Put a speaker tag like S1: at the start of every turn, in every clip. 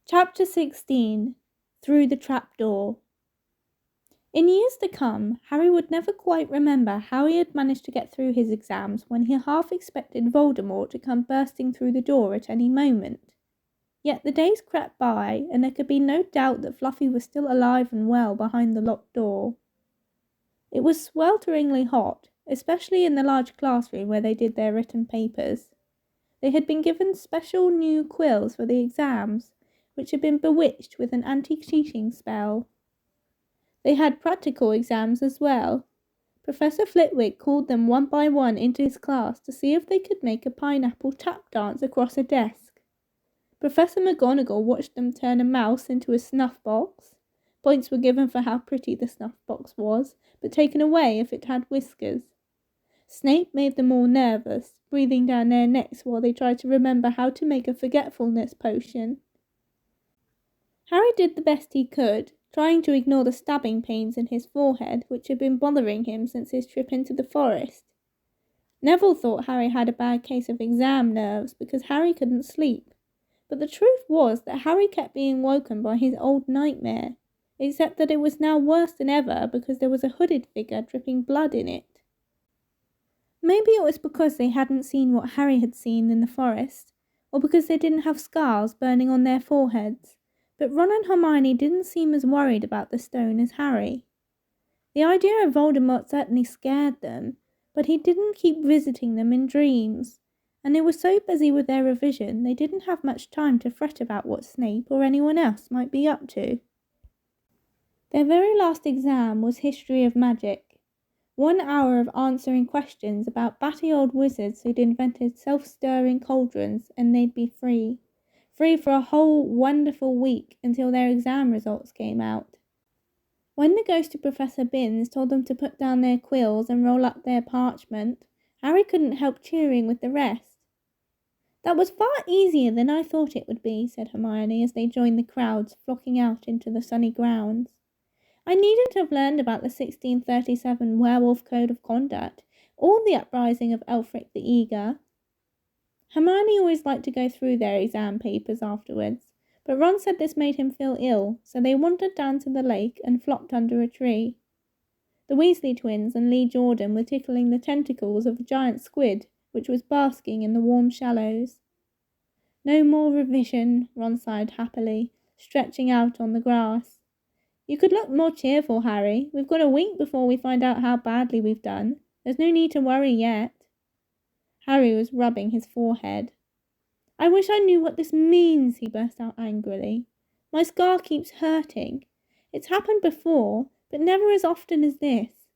S1: Chapter 16 Through the Trapdoor. In years to come, Harry would never quite remember how he had managed to get through his exams when he half expected Voldemort to come bursting through the door at any moment. Yet the days crept by, and there could be no doubt that Fluffy was still alive and well behind the locked door. It was swelteringly hot, especially in the large classroom where they did their written papers. They had been given special new quills for the exams, which had been bewitched with an anti-cheating spell. They had practical exams as well. Professor Flitwick called them one by one into his class to see if they could make a pineapple tap dance across a desk. Professor McGonagall watched them turn a mouse into a snuff box. Points were given for how pretty the snuff box was, but taken away if it had whiskers. Snape made them all nervous, breathing down their necks while they tried to remember how to make a forgetfulness potion. Harry did the best he could, trying to ignore the stabbing pains in his forehead which had been bothering him since his trip into the forest. Neville thought Harry had a bad case of exam nerves because Harry couldn't sleep, but the truth was that Harry kept being woken by his old nightmare, except that it was now worse than ever because there was a hooded figure dripping blood in it. Maybe it was because they hadn't seen what Harry had seen in the forest, or because they didn't have scars burning on their foreheads, but Ron and Hermione didn't seem as worried about the stone as Harry. The idea of Voldemort certainly scared them, but he didn't keep visiting them in dreams, and they were so busy with their revision they didn't have much time to fret about what Snape or anyone else might be up to. Their very last exam was History of Magic. 1 hour of answering questions about batty old wizards who'd invented self-stirring cauldrons, and they'd be free. Free for a whole wonderful week until their exam results came out. When the ghostly Professor Binns told them to put down their quills and roll up their parchment, Harry couldn't help cheering with the rest. "That was far easier than I thought it would be," said Hermione as they joined the crowds flocking out into the sunny grounds. "I needn't have learned about the 1637 Werewolf Code of Conduct, or the uprising of Elfric the Eager." Hermione always liked to go through their exam papers afterwards, but Ron said this made him feel ill, so they wandered down to the lake and flopped under a tree. The Weasley twins and Lee Jordan were tickling the tentacles of a giant squid, which was basking in the warm shallows. "No more revision," Ron sighed happily, stretching out on the grass. "You could look more cheerful, Harry. We've got a week before we find out how badly we've done. There's no need to worry yet." Harry was rubbing his forehead. "I wish I knew what this means," he burst out angrily. "My scar keeps hurting. It's happened before, but never as often as this."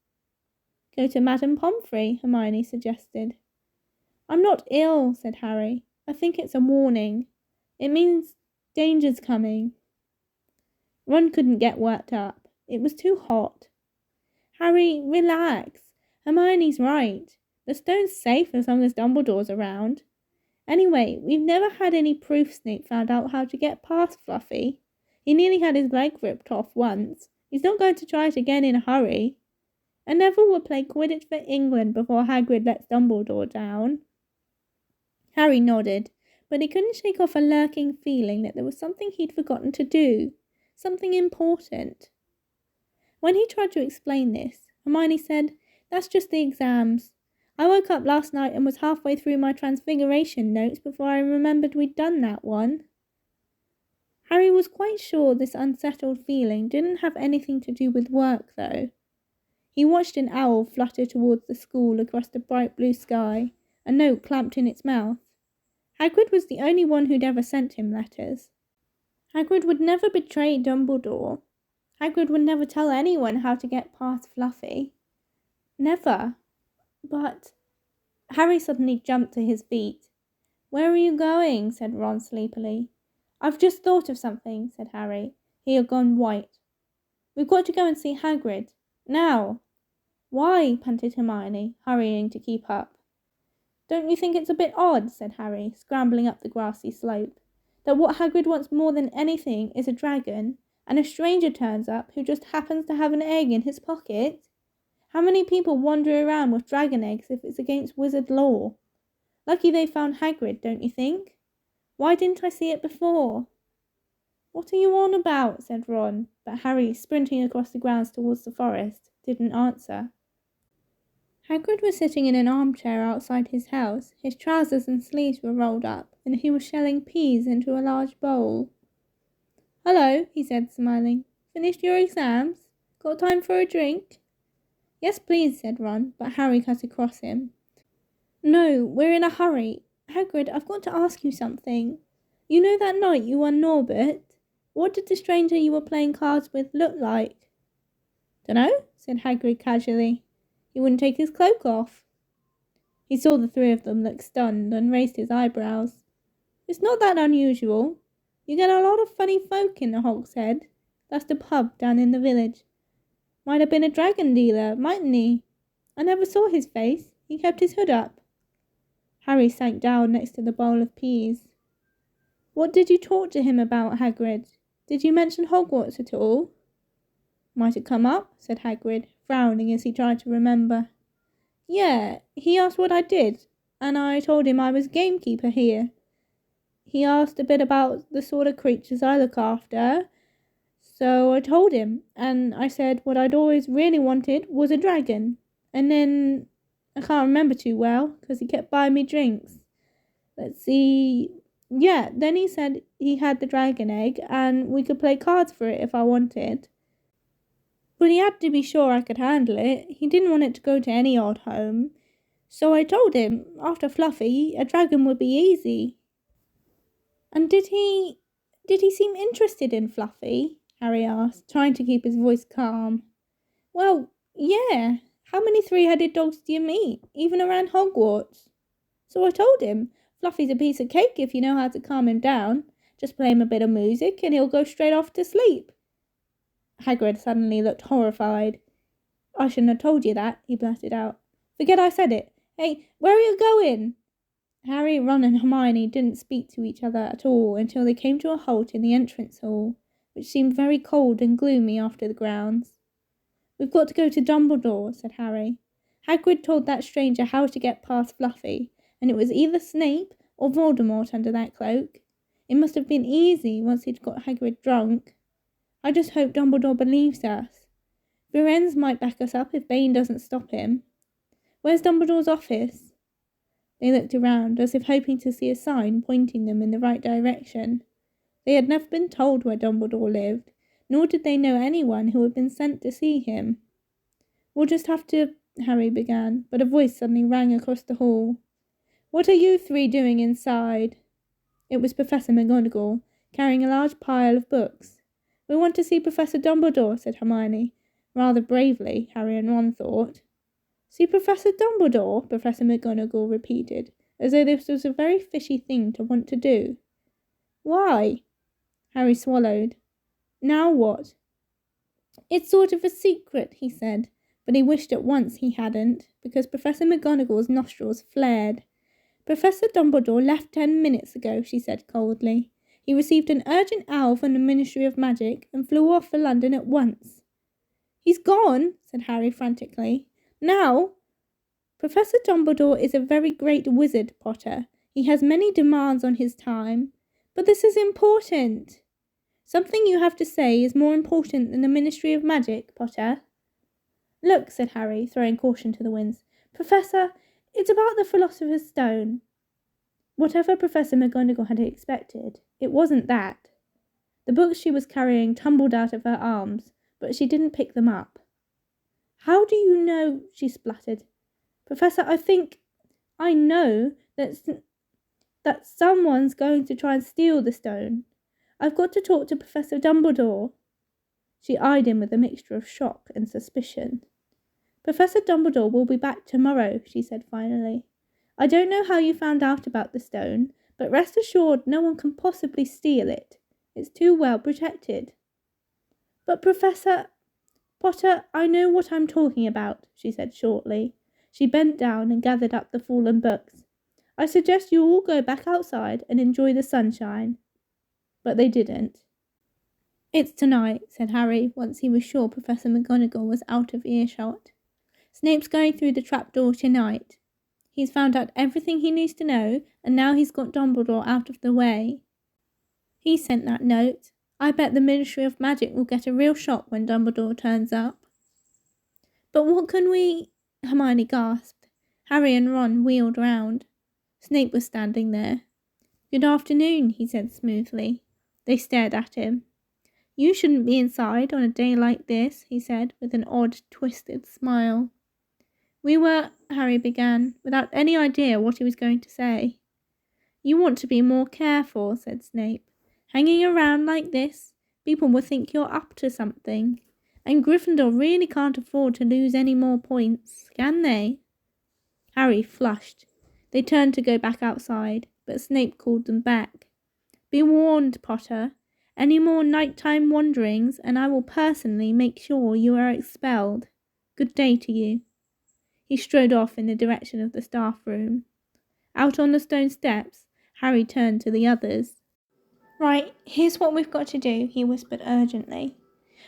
S1: "Go to Madame Pomfrey," Hermione suggested. "I'm not ill," said Harry. "I think it's a warning. It means danger's coming." Ron couldn't get worked up. It was too hot. "Harry, relax. Hermione's right. The stone's safe as long as Dumbledore's around. Anyway, we've never had any proof Snape found out how to get past Fluffy. He nearly had his leg ripped off once. He's not going to try it again in a hurry. And Neville will play Quidditch for England before Hagrid lets Dumbledore down." Harry nodded, but he couldn't shake off a lurking feeling that there was something he'd forgotten to do. Something important. When he tried to explain this, Hermione said, "That's just the exams. I woke up last night and was halfway through my Transfiguration notes before I remembered we'd done that one." Harry was quite sure this unsettled feeling didn't have anything to do with work, though. He watched an owl flutter towards the school across the bright blue sky, a note clamped in its mouth. Hagrid was the only one who'd ever sent him letters. Hagrid would never betray Dumbledore. Hagrid would never tell anyone how to get past Fluffy. Never. But Harry suddenly jumped to his feet. "Where are you going?" said Ron sleepily. "I've just thought of something," said Harry. He had gone white. "We've got to go and see Hagrid. Now." "Why?" panted Hermione, hurrying to keep up. "Don't you think it's a bit odd," said Harry, scrambling up the grassy slope, "that what Hagrid wants more than anything is a dragon, and a stranger turns up who just happens to have an egg in his pocket? How many people wander around with dragon eggs if it's against wizard law? Lucky they found Hagrid, don't you think? Why didn't I see it before?" What are you on about? Said Ron, but Harry, sprinting across the grounds towards the forest, didn't answer. Hagrid was sitting in an armchair outside his house. His trousers and sleeves were rolled up, and he was shelling peas into a large bowl. "Hello," he said, smiling. "Finished your exams? Got time for a drink?" "Yes, please," said Ron, but Harry cut across him. "No, we're in a hurry. Hagrid, I've got to ask you something. You know that night you won Norbert? What did the stranger you were playing cards with look like?" "Dunno," said Hagrid casually. "He wouldn't take his cloak off." He saw the three of them look stunned and raised his eyebrows. "It's not that unusual. You get a lot of funny folk in the Hog's Head. That's the pub down in the village. Might have been a dragon dealer, mightn't he? I never saw his face. He kept his hood up." Harry sank down next to the bowl of peas. "What did you talk to him about, Hagrid? Did you mention Hogwarts at all?" "Might have come up," said Hagrid, frowning as he tried to remember. "Yeah, he asked what I did, and I told him I was gamekeeper here. He asked a bit about the sort of creatures I look after, so I told him, and I said what I'd always really wanted was a dragon. And then I can't remember too well, because he kept buying me drinks. Let's see. Yeah, then he said he had the dragon egg, and we could play cards for it if I wanted. But he had to be sure I could handle it. He didn't want it to go to any odd home. So I told him, after Fluffy, a dragon would be easy." "And did he seem interested in Fluffy?" Harry asked, trying to keep his voice calm. "Well, yeah. How many three-headed dogs do you meet, even around Hogwarts? So I told him, Fluffy's a piece of cake if you know how to calm him down. Just play him a bit of music and he'll go straight off to sleep." Hagrid suddenly looked horrified. "I shouldn't have told you that," he blurted out. "Forget I said it. Hey, where are you going?" Harry, Ron and Hermione didn't speak to each other at all until they came to a halt in the entrance hall, which seemed very cold and gloomy after the grounds. "We've got to go to Dumbledore," said Harry. "Hagrid told that stranger how to get past Fluffy, and it was either Snape or Voldemort under that cloak. It must have been easy once he'd got Hagrid drunk. I just hope Dumbledore believes us. Firenze might back us up if Bane doesn't stop him. Where's Dumbledore's office?" They looked around, as if hoping to see a sign pointing them in the right direction. They had never been told where Dumbledore lived, nor did they know anyone who had been sent to see him. "We'll just have to," Harry began, but a voice suddenly rang across the hall. "What are you three doing inside?" It was Professor McGonagall, carrying a large pile of books. "We want to see Professor Dumbledore," said Hermione, rather bravely, Harry and Ron thought. "See Professor Dumbledore?" Professor McGonagall repeated, as though this was a very fishy thing to want to do. "Why?" Harry swallowed. "Now what?" "It's sort of a secret," he said, but he wished at once he hadn't, because Professor McGonagall's nostrils flared. "Professor Dumbledore left 10 minutes ago," she said coldly. "He received an urgent owl from the Ministry of Magic and flew off for London at once." "He's gone," said Harry frantically. "Now?" "Professor Dumbledore is a very great wizard, Potter. He has many demands on his time. But this is important. Something you have to say is more important than the Ministry of Magic, Potter." "Look," said Harry, throwing caution to the winds. "Professor, it's about the Philosopher's Stone." Whatever Professor McGonagall had expected, it wasn't that. The books she was carrying tumbled out of her arms, but she didn't pick them up. "How do you know?" she spluttered. "Professor, I know that someone's going to try and steal the stone. I've got to talk to Professor Dumbledore." She eyed him with a mixture of shock and suspicion. "Professor Dumbledore will be back tomorrow," she said finally. "I don't know how you found out about the stone, but rest assured no one can possibly steal it. It's too well protected." "But Professor Potter, I know what I'm talking about," she said shortly. She bent down and gathered up the fallen books. "I suggest you all go back outside and enjoy the sunshine." But they didn't. "It's tonight," said Harry, once he was sure Professor McGonagall was out of earshot. "Snape's going through the trapdoor tonight. He's found out everything he needs to know, and now he's got Dumbledore out of the way. He sent that note. I bet the Ministry of Magic will get a real shock when Dumbledore turns up. But what can we... Hermione gasped. Harry and Ron wheeled round. Snape was standing there. Good afternoon, he said smoothly. They stared at him. You shouldn't be inside on a day like this, he said, with an odd, twisted smile. We were, Harry began, without any idea what he was going to say. You want to be more careful, said Snape. Hanging around like this, people will think you're up to something. And Gryffindor really can't afford to lose any more points, can they? Harry flushed. They turned to go back outside, but Snape called them back. Be warned, Potter. Any more nighttime wanderings, and I will personally make sure you are expelled. Good day to you. He strode off in the direction of the staff room. Out on the stone steps, Harry turned to the others. Right, here's what we've got to do, he whispered urgently.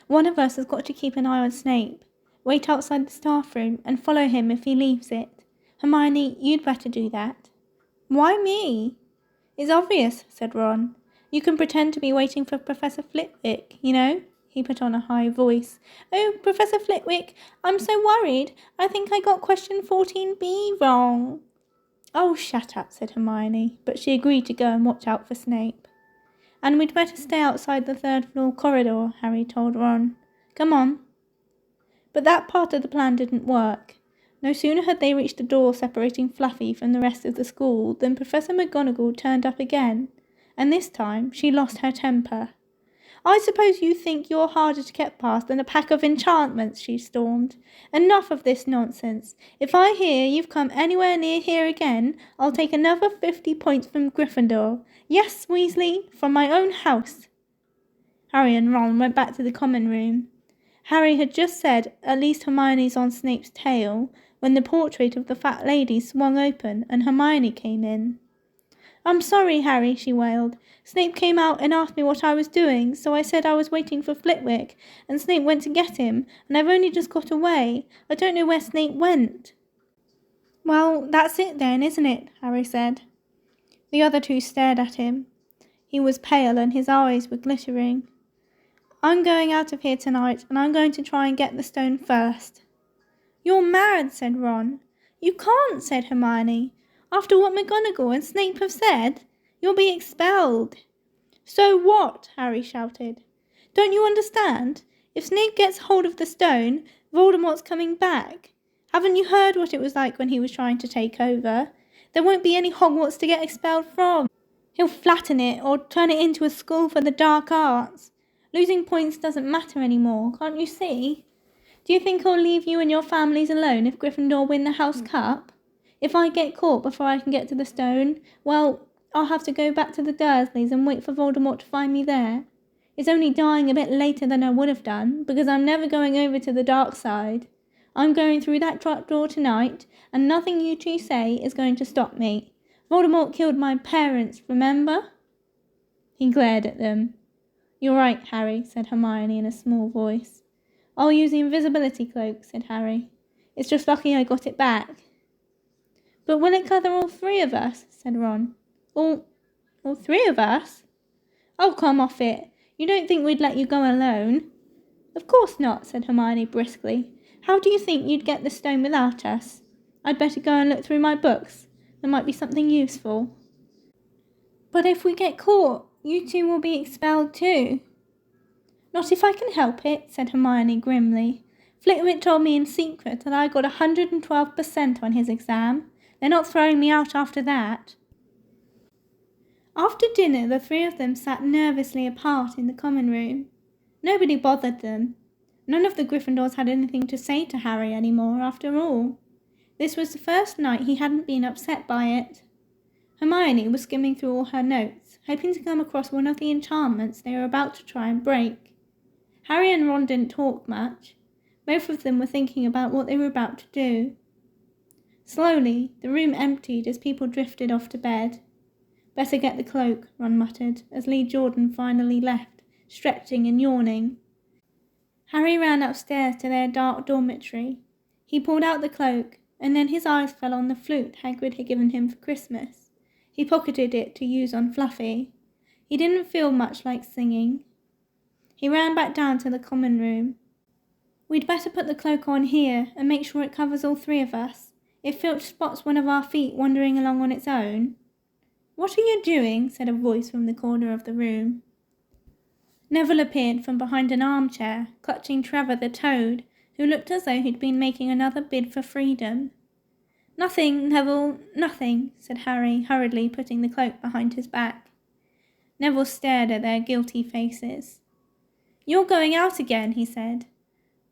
S1: One of us has got to keep an eye on Snape. Wait outside the staff room and follow him if he leaves it. Hermione, you'd better do that. Why me? It's obvious, said Ron. You can pretend to be waiting for Professor Flitwick, you know? He put on a high voice. Oh, Professor Flitwick, I'm so worried. I think I got question 14B wrong. Oh, shut up, said Hermione, but she agreed to go and watch out for Snape. And we'd better stay outside the third-floor corridor, Harry told Ron. Come on. But that part of the plan didn't work. No sooner had they reached the door separating Fluffy from the rest of the school than Professor McGonagall turned up again, and this time she lost her temper. I suppose you think you're harder to get past than a pack of enchantments, she stormed. Enough of this nonsense. If I hear you've come anywhere near here again, I'll take another 50 points from Gryffindor. Yes, Weasley, from my own house. Harry and Ron went back to the common room. Harry had just said, at least Hermione's on Snape's tail, when the portrait of the fat lady swung open and Hermione came in. I'm sorry, Harry, she wailed. Snape came out and asked me what I was doing, so I said I was waiting for Flitwick, and Snape went to get him, and I've only just got away. I don't know where Snape went. Well, that's it then, isn't it? Harry said. The other two stared at him. He was pale and his eyes were glittering. I'm going out of here tonight, and I'm going to try and get the stone first. You're mad, said Ron. You can't, said Hermione. After what McGonagall and Snape have said, you'll be expelled. So what? Harry shouted. Don't you understand? If Snape gets hold of the stone, Voldemort's coming back. Haven't you heard what it was like when he was trying to take over? There won't be any Hogwarts to get expelled from. He'll flatten it or turn it into a school for the dark arts. Losing points doesn't matter anymore, can't you see? Do you think he'll leave you and your families alone if Gryffindor win the House Cup? If I get caught before I can get to the stone, well, I'll have to go back to the Dursleys and wait for Voldemort to find me there. It's only dying a bit later than I would have done, because I'm never going over to the dark side. I'm going through that trapdoor tonight, and nothing you two say is going to stop me. Voldemort killed my parents, remember? He glared at them. You're right, Harry, said Hermione in a small voice. I'll use the invisibility cloak, said Harry. It's just lucky I got it back. But will it cover all three of us? Said Ron. All three of us? Oh, come off it. You don't think we'd let you go alone? Of course not, said Hermione briskly. How do you think you'd get the stone without us? I'd better go and look through my books. There might be something useful. But if we get caught, you two will be expelled too. Not if I can help it, said Hermione grimly. Flitwick told me in secret that I got 112% on his exam. They're not throwing me out after that. After dinner, the three of them sat nervously apart in the common room. Nobody bothered them. None of the Gryffindors had anything to say to Harry any more, after all. This was the first night he hadn't been upset by it. Hermione was skimming through all her notes, hoping to come across one of the enchantments they were about to try and break. Harry and Ron didn't talk much. Both of them were thinking about what they were about to do. Slowly, the room emptied as people drifted off to bed. Better get the cloak, Ron muttered, as Lee Jordan finally left, stretching and yawning. Harry ran upstairs to their dark dormitory. He pulled out the cloak, and then his eyes fell on the flute Hagrid had given him for Christmas. He pocketed it to use on Fluffy. He didn't feel much like singing. He ran back down to the common room. We'd better put the cloak on here and make sure it covers all three of us. If Filch spots one of our feet wandering along on its own... What are you doing? Said a voice from the corner of the room. Neville appeared from behind an armchair, clutching Trevor the Toad, who looked as though he'd been making another bid for freedom. Nothing, Neville, nothing, said Harry, hurriedly putting the cloak behind his back. Neville stared at their guilty faces. You're going out again, he said.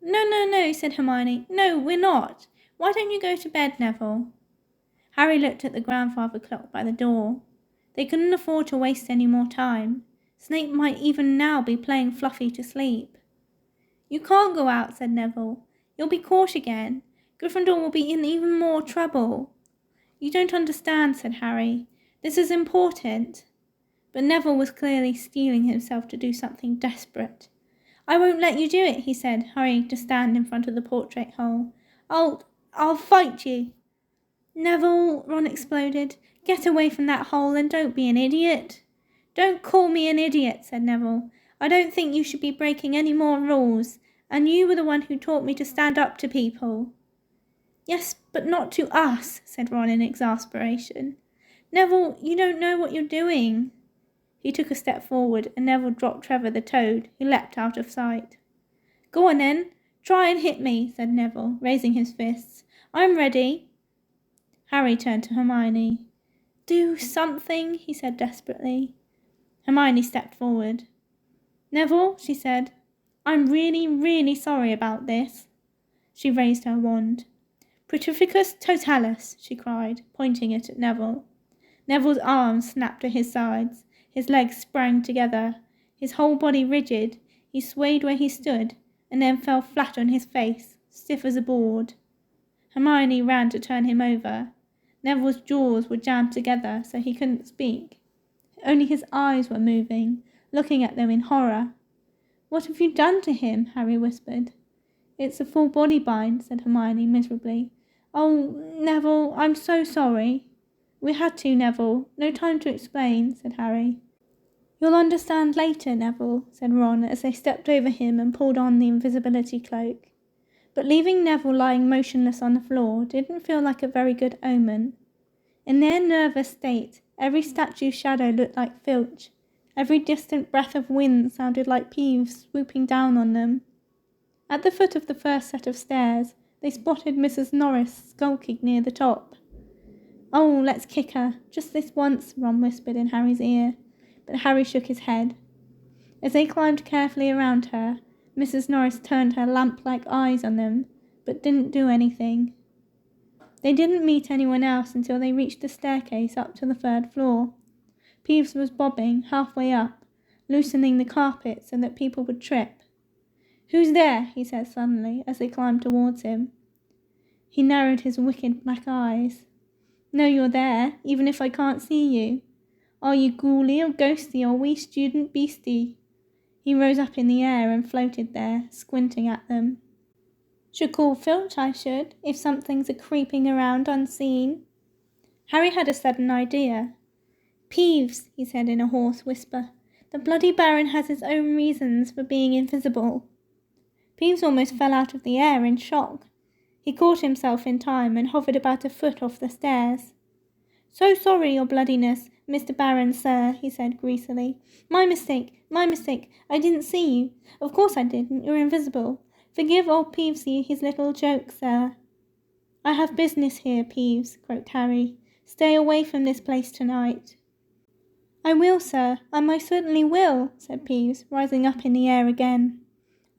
S1: No, said Hermione. No, we're not. Why don't you go to bed, Neville? Harry looked at the grandfather clock by the door. They couldn't afford to waste any more time. Snape might even now be playing Fluffy to sleep. You can't go out, said Neville. You'll be caught again. Gryffindor will be in even more trouble. You don't understand, said Harry. This is important. But Neville was clearly steeling himself to do something desperate. I won't let you do it, he said, hurrying to stand in front of the portrait hole. I'll fight you. Neville, Ron exploded. Get away from that hole and don't be an idiot. Don't call me an idiot, said Neville. I don't think you should be breaking any more rules, and you were the one who taught me to stand up to people. Yes, but not to us, said Ron in exasperation. Neville, you don't know what you're doing. He took a step forward, and Neville dropped Trevor the Toad, who leapt out of sight. Go on then, try and hit me, said Neville, raising his fists. I'm ready. Harry turned to Hermione. Do something, he said desperately. Hermione stepped forward. Neville, she said, I'm really, really sorry about this. She raised her wand. Petrificus totalis, she cried, pointing it at Neville. Neville's arms snapped to his sides. His legs sprang together. His whole body rigid, he swayed where he stood, and then fell flat on his face, stiff as a board. Hermione ran to turn him over. Neville's jaws were jammed together so he couldn't speak. Only his eyes were moving, looking at them in horror. What have you done to him? Harry whispered. It's a full body bind, said Hermione miserably. Oh, Neville, I'm so sorry. We had to, Neville. No time to explain, said Harry. You'll understand later, Neville, said Ron as they stepped over him and pulled on the invisibility cloak. But leaving Neville lying motionless on the floor didn't feel like a very good omen. In their nervous state, every statue's shadow looked like Filch. Every distant breath of wind sounded like Peeves swooping down on them. At the foot of the first set of stairs, they spotted Mrs. Norris skulking near the top. Oh, let's kick her, just this once, Ron whispered in Harry's ear, but Harry shook his head. As they climbed carefully around her, Mrs. Norris turned her lamp-like eyes on them, but didn't do anything. They didn't meet anyone else until they reached the staircase up to the third floor. Peeves was bobbing halfway up, loosening the carpet so that people would trip. Who's there? He said suddenly as they climbed towards him. He narrowed his wicked black eyes. No, you're there, even if I can't see you. Are you ghouly or ghosty or wee student beastie? He rose up in the air and floated there, squinting at them. Should call Filch, I should, if something's a-creeping around unseen. Harry had a sudden idea. Peeves, he said in a hoarse whisper, the bloody Baron has his own reasons for being invisible. Peeves almost fell out of the air in shock. He caught himself in time and hovered about a foot off the stairs. So sorry, your bloodiness, Mr. Baron, sir, he said greasily. My mistake, I didn't see you. Of course I didn't, you're invisible. Forgive old Peevesy his little joke, sir. I have business here, Peeves, croaked Harry. Stay away from this place tonight. I will, sir, I most certainly will, said Peeves, rising up in the air again.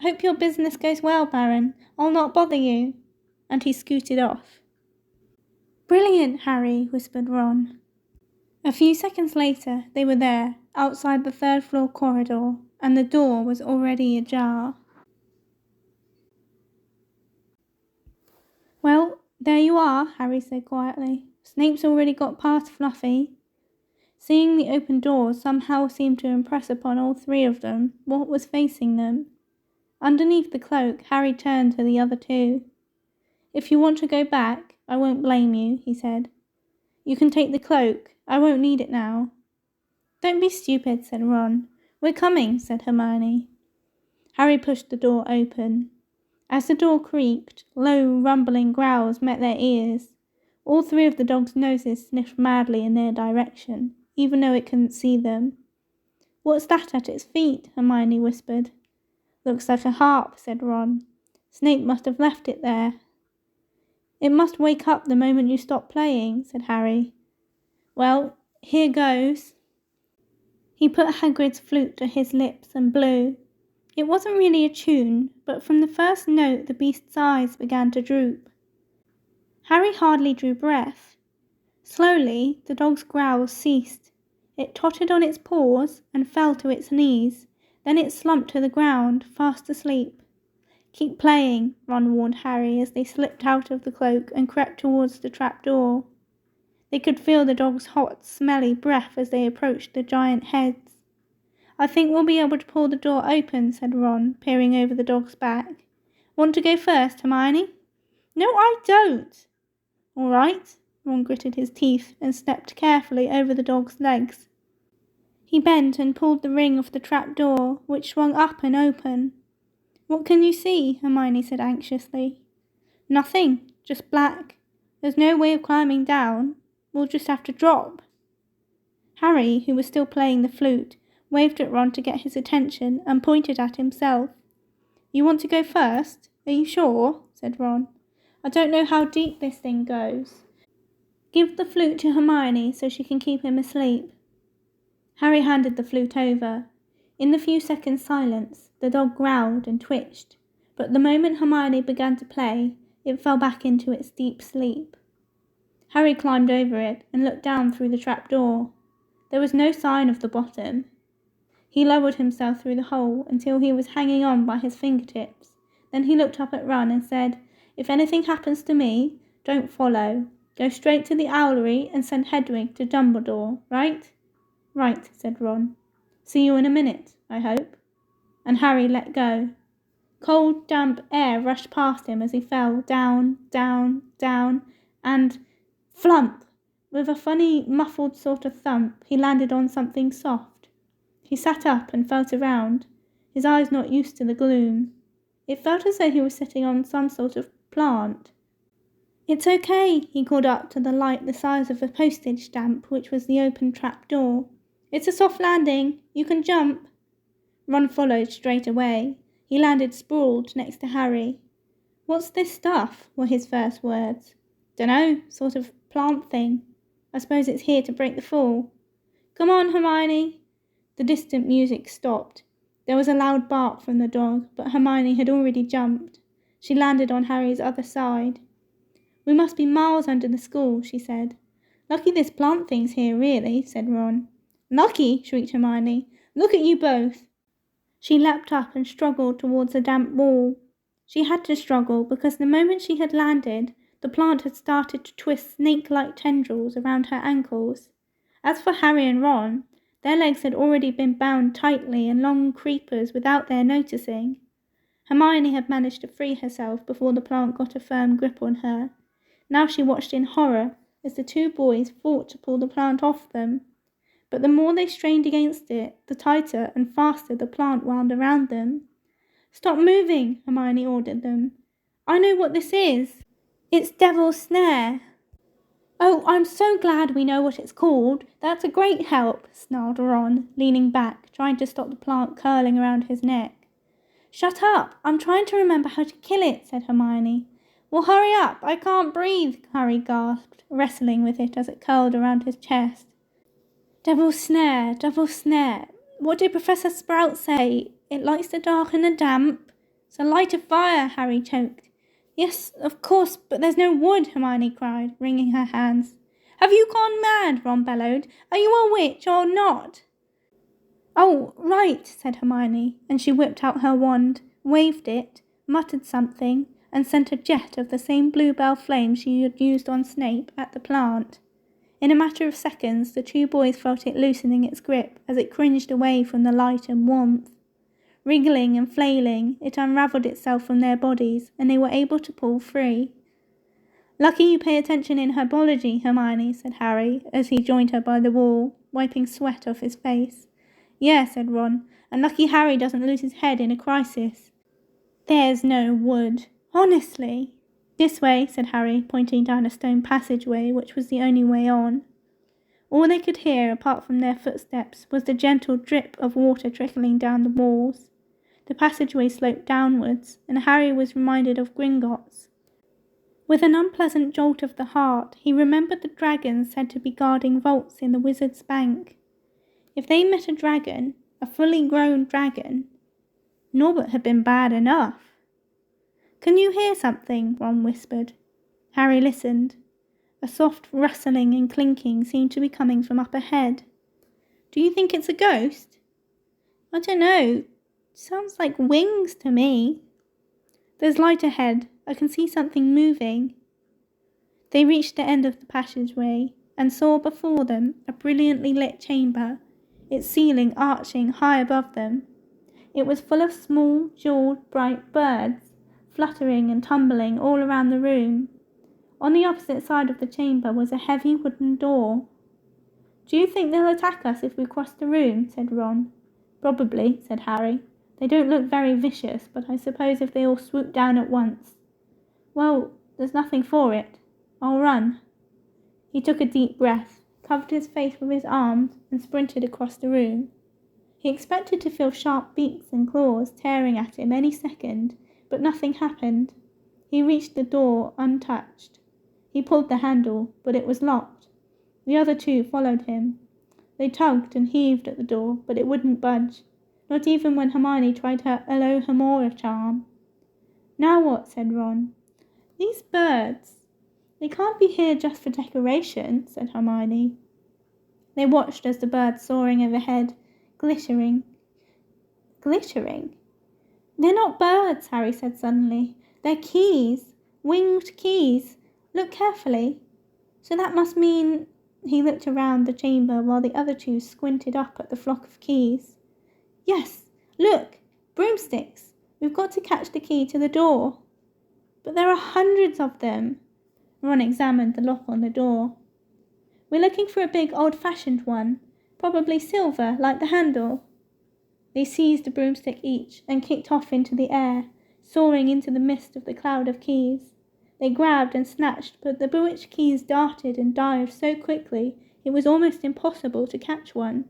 S1: I hope your business goes well, Baron. I'll not bother you. And he scooted off. Brilliant, Harry, whispered Ron. A few seconds later, they were there, outside the third-floor corridor, and the door was already ajar. Well, there you are, Harry said quietly. Snape's already got past Fluffy. Seeing the open door somehow seemed to impress upon all three of them what was facing them. Underneath the cloak, Harry turned to the other two. If you want to go back, I won't blame you, he said. You can take the cloak. I won't need it now. Don't be stupid, said Ron. We're coming, said Hermione. Harry pushed the door open. As the door creaked, low, rumbling growls met their ears. All three of the dogs' noses sniffed madly in their direction, even though it couldn't see them. "What's that at its feet?" Hermione whispered. "Looks like a harp," said Ron. "Snape must have left it there." "It must wake up the moment you stop playing," said Harry. "Well, here goes." He put Hagrid's flute to his lips and blew. It wasn't really a tune, but from the first note the beast's eyes began to droop. Harry hardly drew breath. Slowly, the dog's growls ceased. It tottered on its paws and fell to its knees. Then it slumped to the ground, fast asleep. "Keep playing," Ron warned Harry as they slipped out of the cloak and crept towards the trapdoor. They could feel the dog's hot, smelly breath as they approached the giant heads. "I think we'll be able to pull the door open," said Ron, peering over the dog's back. "Want to go first, Hermione?" "No, I don't." "All right." Ron gritted his teeth and stepped carefully over the dog's legs. He bent and pulled the ring of the trapdoor, which swung up and open. "What can you see?" Hermione said anxiously. "Nothing, just black. There's no way of climbing down. We'll just have to drop." Harry, who was still playing the flute, waved at Ron to get his attention and pointed at himself. "You want to go first? Are you sure?" said Ron. "I don't know how deep this thing goes. Give the flute to Hermione so she can keep him asleep." Harry handed the flute over. In the few seconds' silence, the dog growled and twitched, but the moment Hermione began to play, it fell back into its deep sleep. Harry climbed over it and looked down through the trapdoor. There was no sign of the bottom. He lowered himself through the hole until he was hanging on by his fingertips. Then he looked up at Ron and said, "If anything happens to me, don't follow. Go straight to the owlery and send Hedwig to Dumbledore, right?" "Right," said Ron. "See you in a minute, I hope." And Harry let go. Cold, damp air rushed past him as he fell down, down, down, and flump! With a funny, muffled sort of thump, he landed on something soft. He sat up and felt around, his eyes not used to the gloom. It felt as though he was sitting on some sort of plant. "It's okay," he called up to the light the size of a postage stamp, which was the open trap door. "It's a soft landing. You can jump." Ron followed straight away. He landed sprawled next to Harry. "What's this stuff?" were his first words. "Dunno, sort of plant thing. I suppose it's here to break the fall." "Come on, Hermione." The distant music stopped. There was a loud bark from the dog, but Hermione had already jumped. She landed on Harry's other side. "We must be miles under the school," she said. "Lucky this plant thing's here, really," said Ron. "Lucky!" shrieked Hermione. "Look at you both." She leapt up and struggled towards the damp wall. She had to struggle because the moment she had landed, the plant had started to twist snake-like tendrils around her ankles. As for Harry and Ron, their legs had already been bound tightly in long creepers without their noticing. Hermione had managed to free herself before the plant got a firm grip on her. Now she watched in horror as the two boys fought to pull the plant off them. But the more they strained against it, the tighter and faster the plant wound around them. "Stop moving," Hermione ordered them. "I know what this is. It's Devil's Snare." "Oh, I'm so glad we know what it's called. That's a great help," snarled Ron, leaning back, trying to stop the plant curling around his neck. "Shut up! I'm trying to remember how to kill it," said Hermione. "Well, hurry up! I can't breathe," Harry gasped, wrestling with it as it curled around his chest. Devil's Snare, Devil's Snare. What did Professor Sprout say? It likes the dark and the damp. So light a fire, Harry choked. "Yes, of course, but there's no wood," Hermione cried, wringing her hands. "Have you gone mad?" Ron bellowed. "Are you a witch or not?" "Oh, right," said Hermione, and she whipped out her wand, waved it, muttered something, and sent a jet of the same bluebell flame she had used on Snape at the plant. In a matter of seconds, the two boys felt it loosening its grip as it cringed away from the light and warmth. Wriggling and flailing, it unravelled itself from their bodies, and they were able to pull free. "Lucky you pay attention in herbology, Hermione," said Harry, as he joined her by the wall, wiping sweat off his face. "Yeah," said Ron, and lucky Harry doesn't lose his head in a crisis. There's no wood, honestly. This way, said Harry, pointing down a stone passageway which was the only way on. All they could hear, apart from their footsteps, was the gentle drip of water trickling down the walls. The passageway sloped downwards, and Harry was reminded of Gringotts. With an unpleasant jolt of the heart, he remembered the dragons said to be guarding vaults in the Wizard's Bank. If they met a dragon, a fully grown dragon, Norbert had been bad enough. Can you hear something? Ron whispered. Harry listened. A soft rustling and clinking seemed to be coming from up ahead. Do you think it's a ghost? I don't know. Sounds like wings to me. There's light ahead. I can see something moving. They reached the end of the passageway and saw before them a brilliantly lit chamber, its ceiling arching high above them. It was full of small, jewelled, bright birds, fluttering and tumbling all around the room. On the opposite side of the chamber was a heavy wooden door. Do you think they'll attack us if we cross the room? Said Ron. Probably, said Harry. They don't look very vicious, but I suppose if they all swoop down at once. Well, there's nothing for it. I'll run. He took a deep breath, covered his face with his arms, and sprinted across the room. He expected to feel sharp beaks and claws tearing at him any second, but nothing happened. He reached the door untouched. He pulled the handle, but it was locked. The other two followed him. They tugged and heaved at the door, but it wouldn't budge, not even when Hermione tried her Alohomora charm. Now what? Said Ron. These birds. They can't be here just for decoration, said Hermione. They watched as the birds soaring overhead, glittering. Glittering? They're not birds, Harry said suddenly. They're keys. Winged keys. Look carefully. So that must mean... He looked around the chamber while the other two squinted up at the flock of keys. Yes, look! Broomsticks! We've got to catch the key to the door. But there are hundreds of them. Ron examined the lock on the door. We're looking for a big old-fashioned one, probably silver, like the handle. They seized a broomstick each and kicked off into the air, soaring into the mist of the cloud of keys. They grabbed and snatched, but the bewitched keys darted and dived so quickly it was almost impossible to catch one.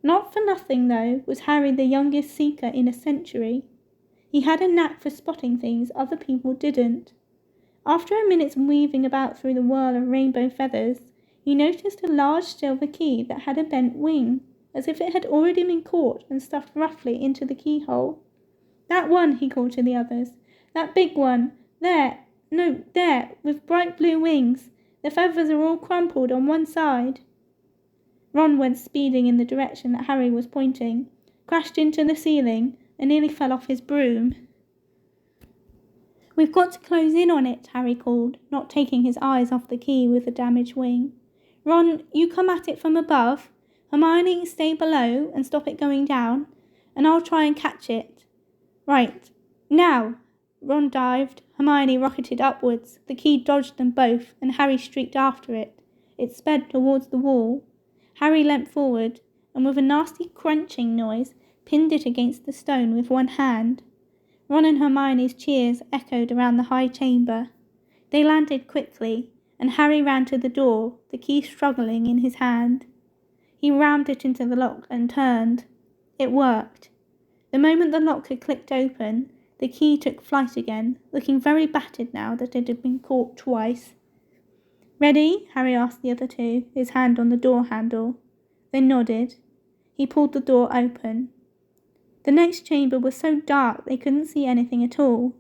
S1: Not for nothing, though, was Harry the youngest seeker in a century. He had a knack for spotting things other people didn't. After a minute's weaving about through the whirl of rainbow feathers, he noticed a large silver key that had a bent wing, as if it had already been caught and stuffed roughly into the keyhole. That one, he called to the others. That big one. There, with bright blue wings. The feathers are all crumpled on one side. Ron went speeding in the direction that Harry was pointing, crashed into the ceiling, and nearly fell off his broom. We've got to close in on it, Harry called, not taking his eyes off the key with the damaged wing. Ron, you come at it from above. Hermione, stay below and stop it going down, and I'll try and catch it. Right, now! Ron dived, Hermione rocketed upwards, the key dodged them both, and Harry streaked after it. It sped towards the wall. Harry leant forward, and with a nasty crunching noise, pinned it against the stone with one hand. Ron and Hermione's cheers echoed around the high chamber. They landed quickly, and Harry ran to the door, the key struggling in his hand. He rammed it into the lock and turned. It worked. The moment the lock had clicked open, the key took flight again, looking very battered now that it had been caught twice. Ready? Harry asked the other two, his hand on the door handle. They nodded. He pulled the door open. The next chamber was so dark they couldn't see anything at all,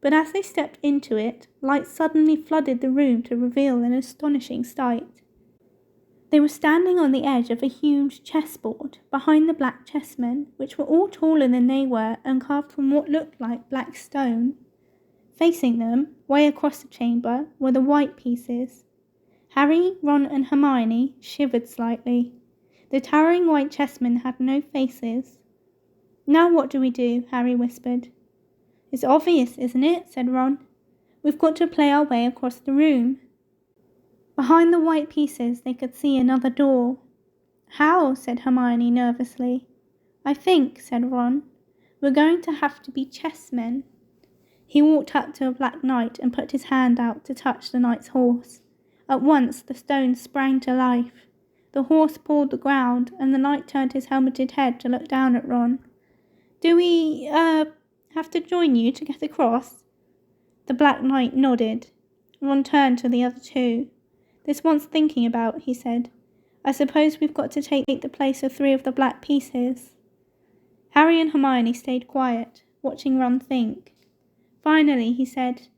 S1: but as they stepped into it, light suddenly flooded the room to reveal an astonishing sight. They were standing on the edge of a huge chessboard, behind the black chessmen, which were all taller than they were and carved from what looked like black stone. Facing them, way across the chamber, were the white pieces. Harry, Ron and Hermione shivered slightly. The towering white chessmen had no faces. Now what do we do? Harry whispered. It's obvious, isn't it? Said Ron. We've got to play our way across the room. Behind the white pieces they could see another door. How? Said Hermione nervously. I think, said Ron, we're going to have to be chessmen. He walked up to a black knight and put his hand out to touch the knight's horse. At once the stone sprang to life. The horse pawed the ground, and the knight turned his helmeted head to look down at Ron. Do we, have to join you to get across? The black knight nodded. Ron turned to the other two. This wants thinking about, he said. I suppose we've got to take the place of 3 of the black pieces. Harry and Hermione stayed quiet, watching Ron think. Finally, he said,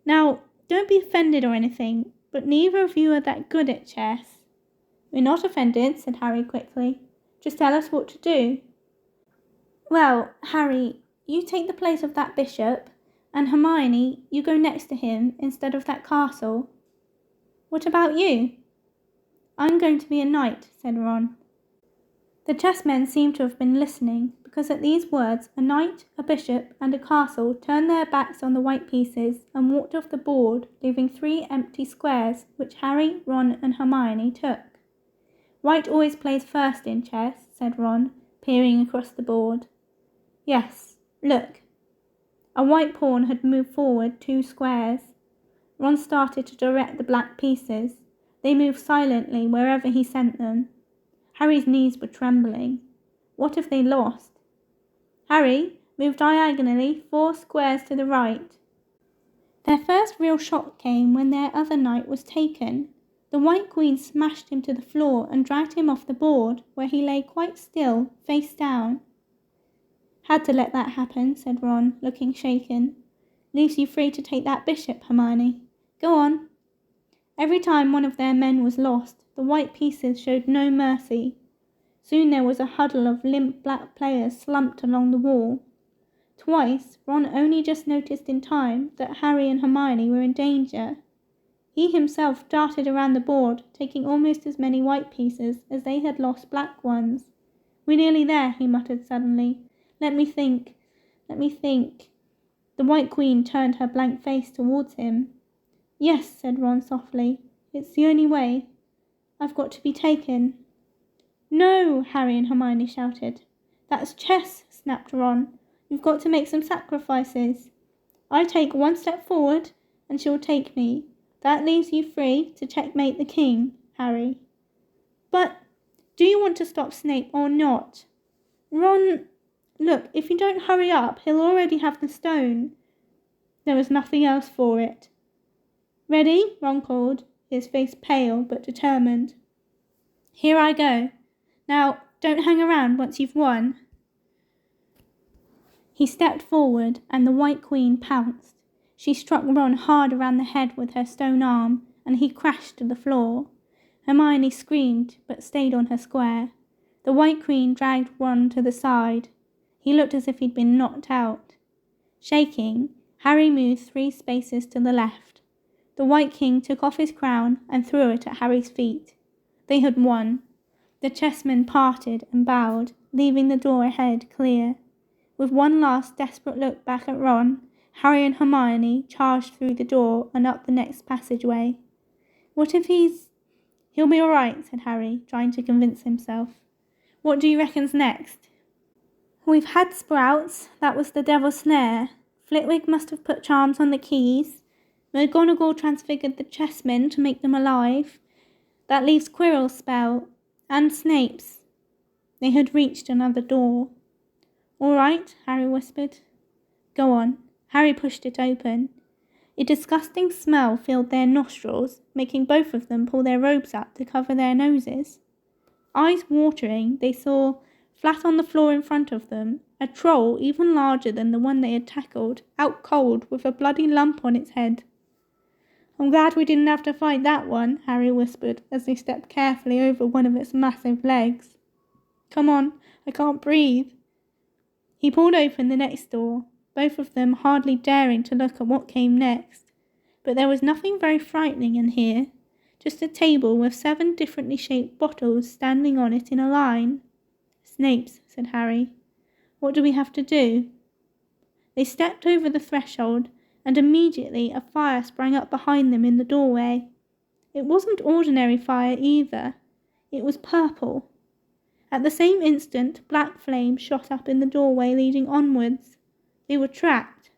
S1: Now, don't be offended or anything, but neither of you are that good at chess. We're not offended, said Harry quickly. Just tell us what to do. Well, Harry, you take the place of that bishop, and Hermione, you go next to him instead of that castle. What about you? I'm going to be a knight, said Ron. The chessmen seemed to have been listening, because at these words a knight, a bishop, and a castle turned their backs on the white pieces and walked off the board, leaving 3 empty squares, which Harry, Ron, and Hermione took. White always plays first in chess, said Ron, peering across the board. Yes, look. A white pawn had moved forward 2 squares. Ron started to direct the black pieces. They moved silently wherever he sent them. Harry's knees were trembling. What if they lost? Harry, move diagonally 4 squares to the right. Their first real shock came when their other knight was taken. The White Queen smashed him to the floor and dragged him off the board, where he lay quite still, face down. Had to let that happen, said Ron, looking shaken. Leaves you free to take that bishop, Hermione. Go on. Every time one of their men was lost, the white pieces showed no mercy. Soon there was a huddle of limp black players slumped along the wall. Twice, Ron only just noticed in time that Harry and Hermione were in danger. He himself darted around the board, taking almost as many white pieces as they had lost black ones. We're nearly there, he muttered suddenly. Let me think. The White Queen turned her blank face towards him. Yes, said Ron softly. It's the only way. I've got to be taken. No, Harry and Hermione shouted. That's chess, snapped Ron. You've got to make some sacrifices. I take 1 step forward, and she'll take me. That leaves you free to checkmate the king, Harry. But do you want to stop Snape or not? Ron, look, if you don't hurry up, he'll already have the stone. There was nothing else for it. Ready? Ron called, his face pale but determined. Here I go. Now, don't hang around once you've won. He stepped forward, and the White Queen pounced. She struck Ron hard around the head with her stone arm, and he crashed to the floor. Hermione screamed, but stayed on her square. The White Queen dragged Ron to the side. He looked as if he'd been knocked out. Shaking, Harry moved 3 spaces to the left. The White King took off his crown and threw it at Harry's feet. They had won. The chessmen parted and bowed, leaving the door ahead clear. With one last desperate look back at Ron, Harry and Hermione charged through the door and up the next passageway. What if He'll be all right, said Harry, trying to convince himself. What do you reckon's next? We've had sprouts. That was the devil's snare. Flitwick must have put charms on the keys. McGonagall transfigured the chessmen to make them alive. That leaves Quirrell's spell. And Snape's. They had reached another door. All right, Harry whispered. Go on. Harry pushed it open. A disgusting smell filled their nostrils, making both of them pull their robes up to cover their noses. Eyes watering, they saw, flat on the floor in front of them, a troll even larger than the one they had tackled, out cold with a bloody lump on its head. I'm glad we didn't have to fight that one, Harry whispered as they stepped carefully over one of its massive legs. Come on, I can't breathe. He pulled open the next door, both of them hardly daring to look at what came next. But there was nothing very frightening in here, just a table with 7 differently shaped bottles standing on it in a line. Snape's, said Harry. What do we have to do? They stepped over the threshold, and immediately a fire sprang up behind them in the doorway. It wasn't ordinary fire either. It was purple. At the same instant, black flames shot up in the doorway leading onwards. They were trapped.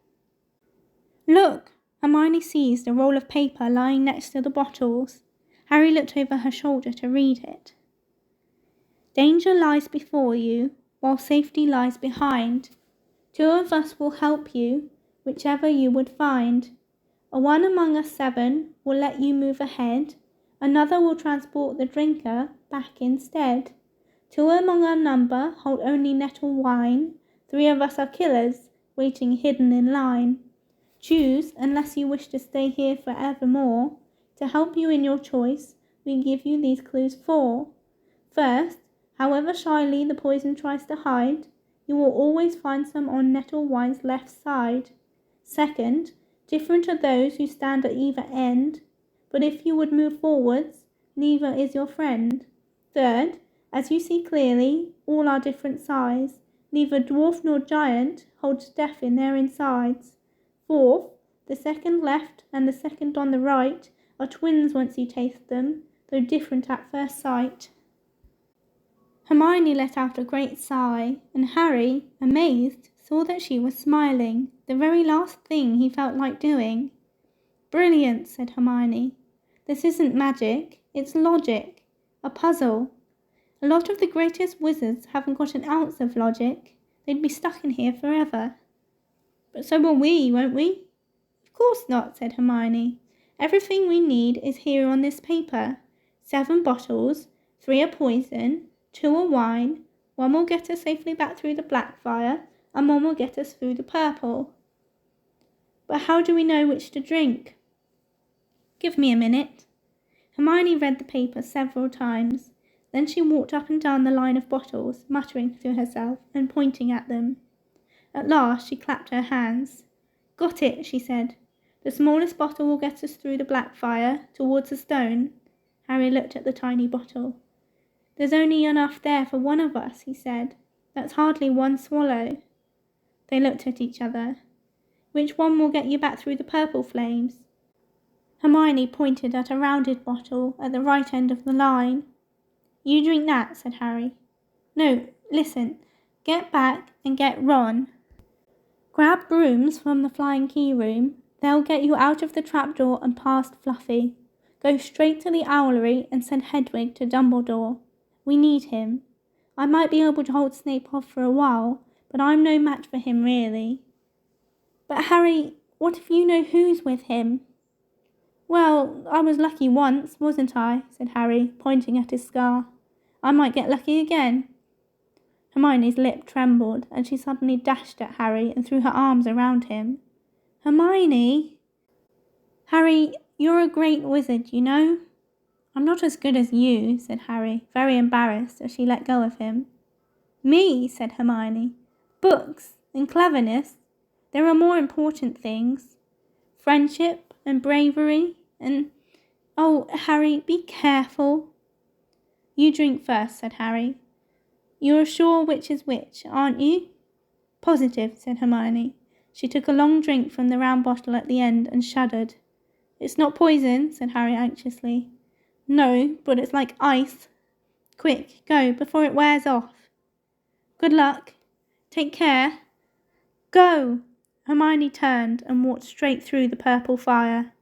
S1: Look! Hermione seized a roll of paper lying next to the bottles. Harry looked over her shoulder to read it. Danger lies before you, while safety lies behind. 2 of us will help you, whichever you would find. A 1 among us 7 will let you move ahead. Another will transport the drinker back instead. 2 among our number hold only nettle wine. 3 of us are killers, waiting hidden in line. Choose, unless you wish to stay here forevermore. To help you in your choice, we give you these clues 4. First, however shyly the poison tries to hide, you will always find some on nettle wine's left side. Second, different are those who stand at either end, but if you would move forwards, neither is your friend. Third, as you see clearly, all are different size. Neither dwarf nor giant holds death in their insides. Fourth, the second left and the second on the right are twins once you taste them, though different at first sight. Hermione let out a great sigh, and Harry, amazed, saw that she was smiling, the very last thing he felt like doing. Brilliant, said Hermione. This isn't magic, it's logic. A puzzle. A lot of the greatest wizards haven't got an ounce of logic. They'd be stuck in here forever. But so will we, won't we? Of course not, said Hermione. Everything we need is here on this paper. 7 bottles, 3 are poison, 2 are wine, 1 will get us safely back through the Blackfire, and 1 will get us through the Purple. But how do we know which to drink? Give me a minute. Hermione read the paper several times. Then she walked up and down the line of bottles, muttering to herself and pointing at them. At last she clapped her hands. Got it, she said. The smallest bottle will get us through the Blackfire, towards the stone. Harry looked at the tiny bottle. There's only enough there for 1 of us, he said. That's hardly 1 swallow. They looked at each other. Which one will get you back through the purple flames? Hermione pointed at a rounded bottle at the right end of the line. You drink that, said Harry. No, listen. Get back and get Ron. Grab brooms from the flying key room. They'll get you out of the trapdoor and past Fluffy. Go straight to the owlery and send Hedwig to Dumbledore. We need him. I might be able to hold Snape off for a while, but I'm no match for him really. But Harry, what if you know who's with him? Well, I was lucky once, wasn't I? Said Harry, pointing at his scar. I might get lucky again. Hermione's lip trembled, and she suddenly dashed at Harry and threw her arms around him. Hermione! Harry, you're a great wizard, you know. I'm not as good as you, said Harry, very embarrassed as she let go of him. Me, said Hermione. Books and cleverness. There are more important things. Friendship and bravery and... Oh, Harry, be careful. You drink first, said Harry. You're sure which is which, aren't you? Positive, said Hermione. She took a long drink from the round bottle at the end and shuddered. It's not poison, said Harry anxiously. No, but it's like ice. Quick, go, before it wears off. Good luck. Take care. Go! Hermione turned and walked straight through the purple fire.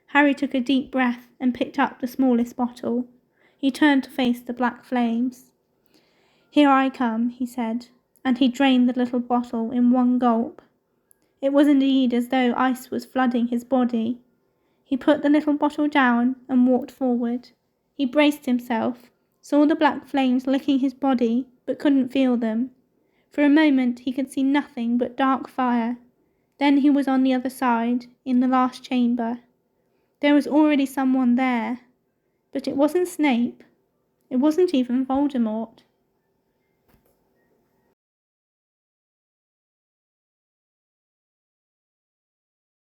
S1: Harry took a deep breath and picked up the smallest bottle. He turned to face the black flames. Here I come, he said, and he drained the little bottle in one gulp. It was indeed as though ice was flooding his body. He put the little bottle down and walked forward. He braced himself, saw the black flames licking his body, but couldn't feel them. For a moment he could see nothing but dark fire. Then he was on the other side, in the last chamber. There was already someone there. But it wasn't Snape. It wasn't even Voldemort.